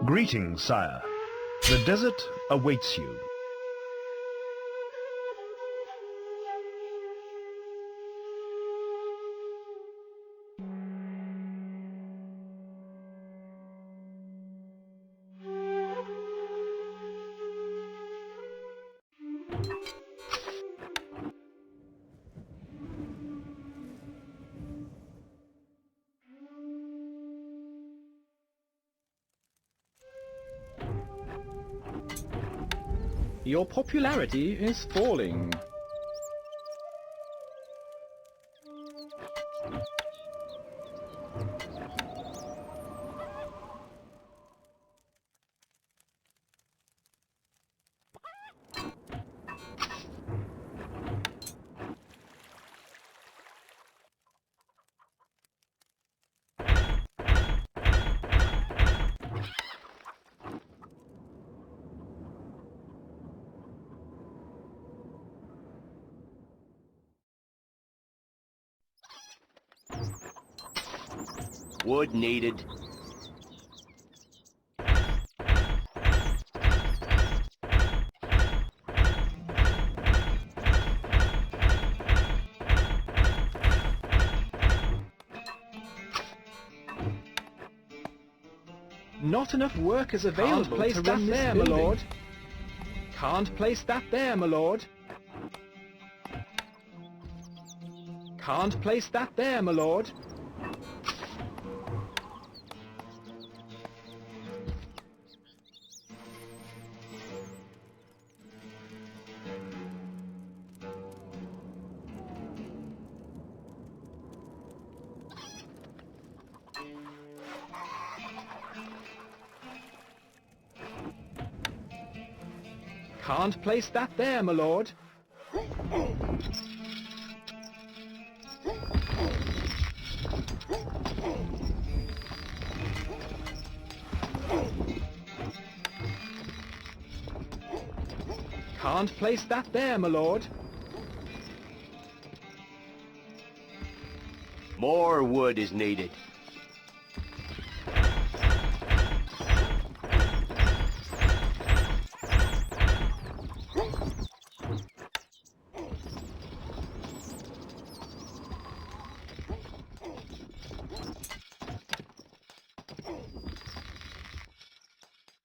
Greetings, sire. The desert awaits you. Your popularity is falling. Wood needed. Not enough workers available to run this building. My lord. Can't place that there, my lord. Can't place that there, my lord. Can't place that there, my lord. Can't place that there, my lord. More wood is needed.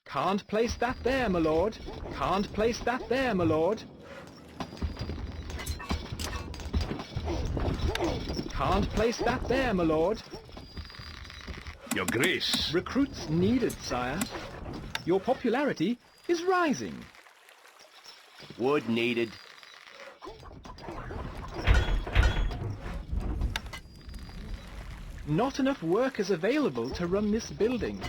Can't place that there, my lord. Can't place that there, my lord. Can't place that there, my lord. Your grace. Recruits needed, sire. Your popularity is rising. Wood needed. Not enough workers available to run this building.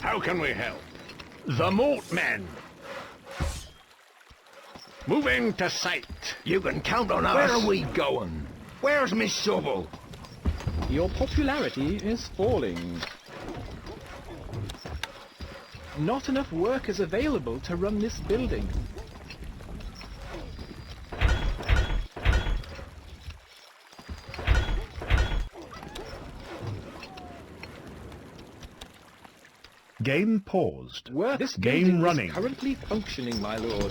How can we help? The moat men. Moving to sight. You can count on us. Where are we going? Where's me shovel? Your popularity is falling. Not enough workers available to run this building. Game paused. This game running. Is currently functioning, my lord.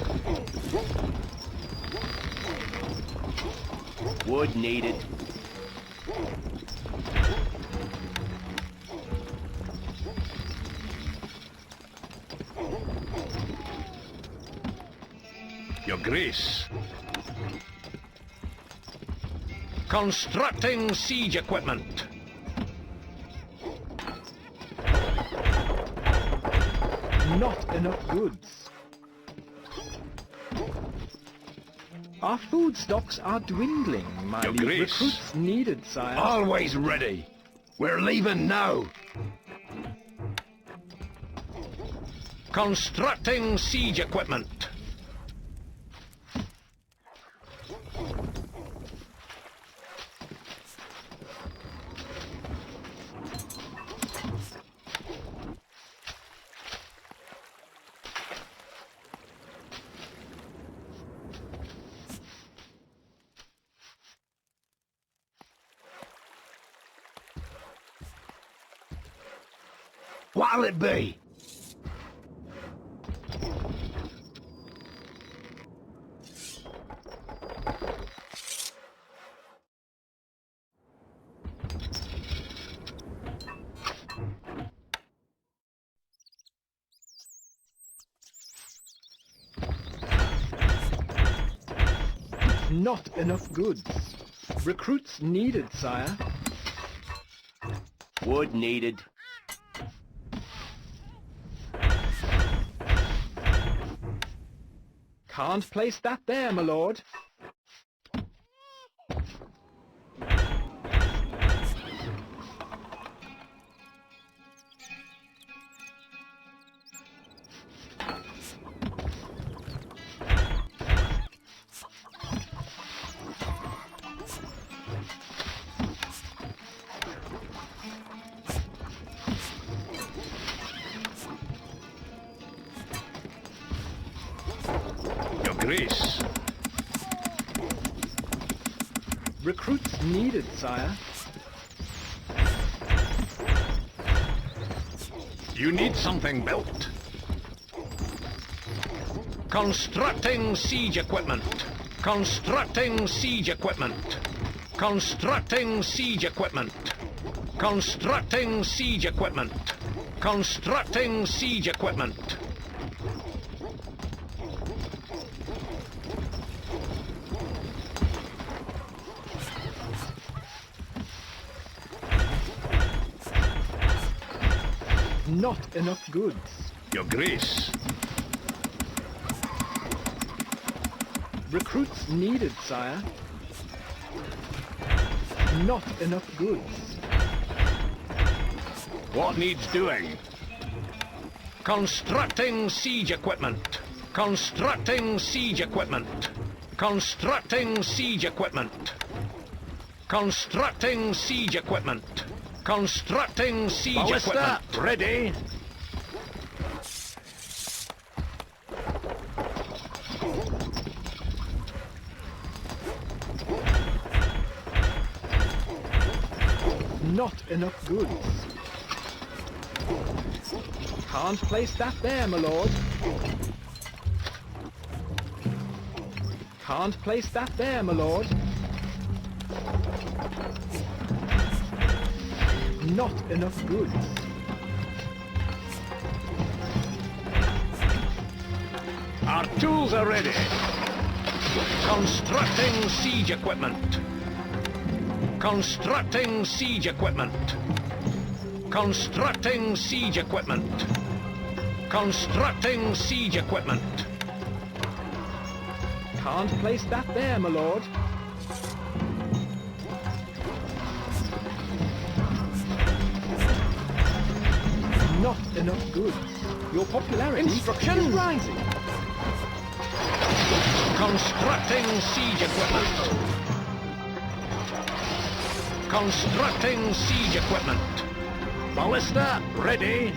Wood needed. Your grace. Constructing siege equipment. Not enough goods. Our food stocks are dwindling, my Your liege. grace. Recruits needed, sire. Always ready. We're leaving now. Constructing siege equipment. What'll it be? Not enough goods. Recruits needed, sire. Wood needed. Can't place that there, my lord. Grace. Recruits needed, sire. You need something built. Constructing siege equipment. Constructing siege equipment. Constructing siege equipment. Constructing siege equipment. Constructing siege equipment. Not enough goods. Your Grace. Recruits needed, sire. Not enough goods. What needs doing? Constructing siege equipment. Constructing siege equipment. Constructing siege equipment. Constructing siege equipment. Constructing siege Ballista, equipment. ready. Not enough goods. Can't place that there, my lord. Can't place that there, my lord. Not enough goods. Our tools are ready. Constructing siege equipment. Constructing siege equipment. Constructing siege equipment. Constructing siege equipment. Can't place that there, my lord. Not enough goods. Your popularity is rising. Constructing siege equipment. Constructing siege equipment. Ballista, ready.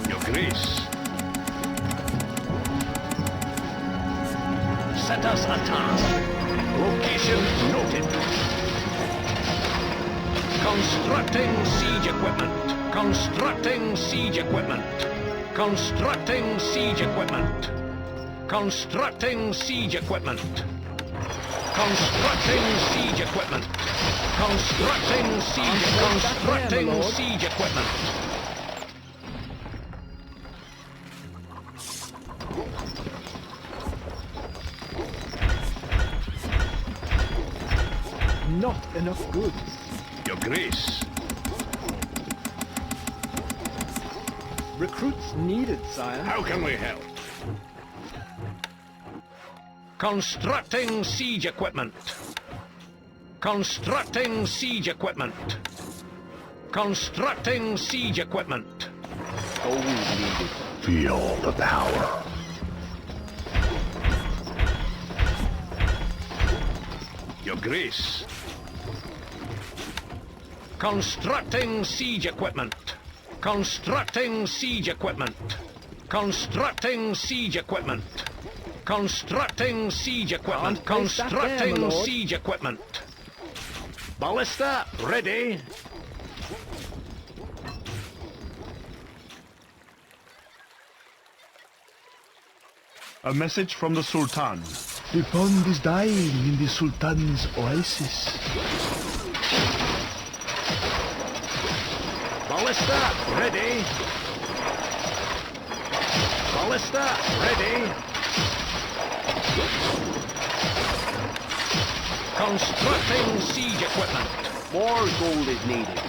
Your Grace. Set us a task. Location noted. Constructing siege equipment. Constructing siege equipment. Constructing siege equipment. Constructing siege equipment. Constructing siege equipment. Constructing siege. Constructing siege equipment. Not enough goods. Your Grace. Recruits needed, sire. How can we help? Constructing siege equipment. Constructing siege equipment. Constructing siege equipment. Gold needed. Feel the power. Your Grace. Constructing siege equipment. Constructing siege equipment. Constructing siege equipment. Constructing siege equipment. Can't place that there, my Constructing lord. siege equipment. Ballista, ready. A message from the Sultan. The pond is dying in the Sultan's oasis. Ballista, ready. Ballista, ready. Constructing siege equipment. More gold is needed.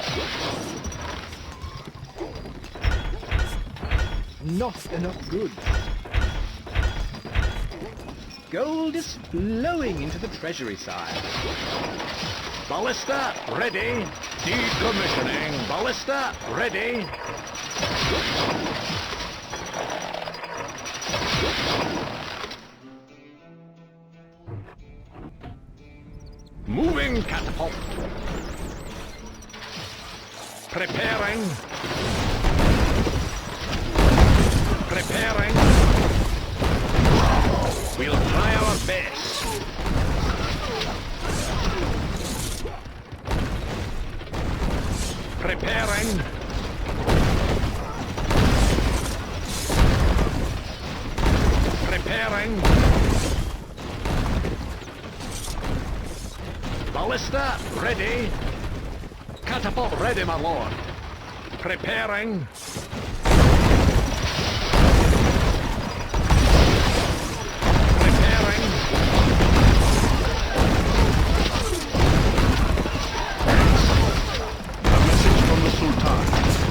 Not enough goods. Gold is flowing into the treasury, sire. Ballista, ready. Decommissioning. Ballista, ready. Moving catapult. Preparing. Preparing. We'll try our best. Preparing. Preparing. Ballista, ready. Catapult ready, my lord. Preparing. Preparing. A message from the Sultan.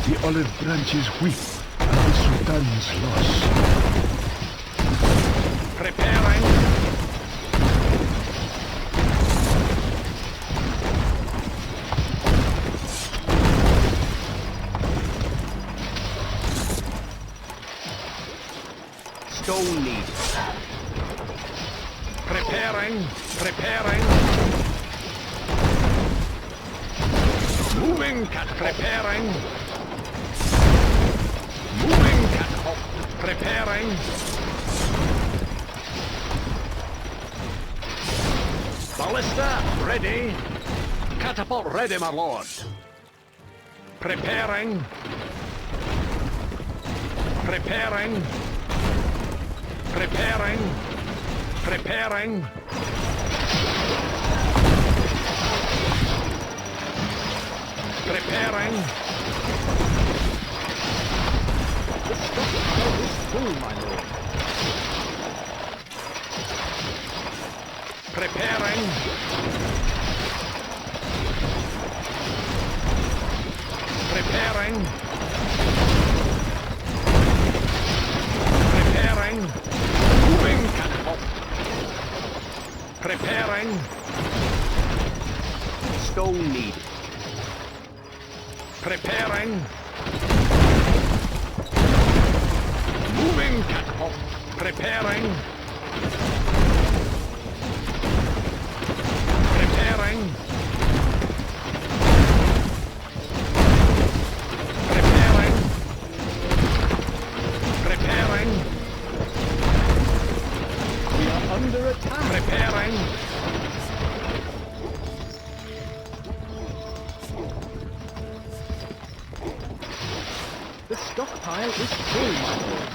The olive branches weep at the Sultan's loss. Preparing. Stone needed. Preparing. Preparing. Moving cat. Preparing. Moving catapult. Preparing. Ballista, ready. Catapult ready, my lord. Preparing. Preparing. Preparing. Preparing. Preparing. The stockpile is full, my lord. Preparing. Preparing. Preparing. Moving catapult. Preparing. Stone needed. Preparing. Moving catapult. Preparing. Preparing. Preparing. Preparing. We are under attack. Preparing. The stockpile is full, my lord.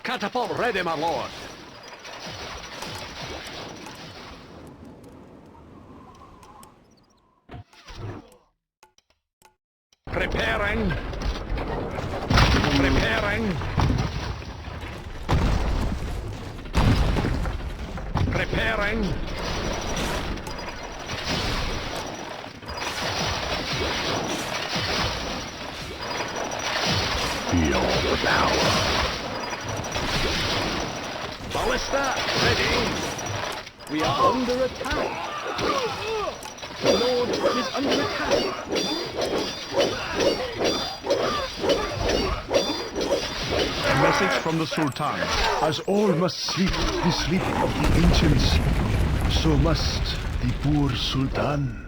Catapult ready, my lord. Preparing. Preparing. Preparing. Feel the power. Ballista ready. We are under attack. The Lord is under attack. A message from the Sultan. As all must sleep the sleep of the ancients, so must the poor Sultan.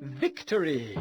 Victory!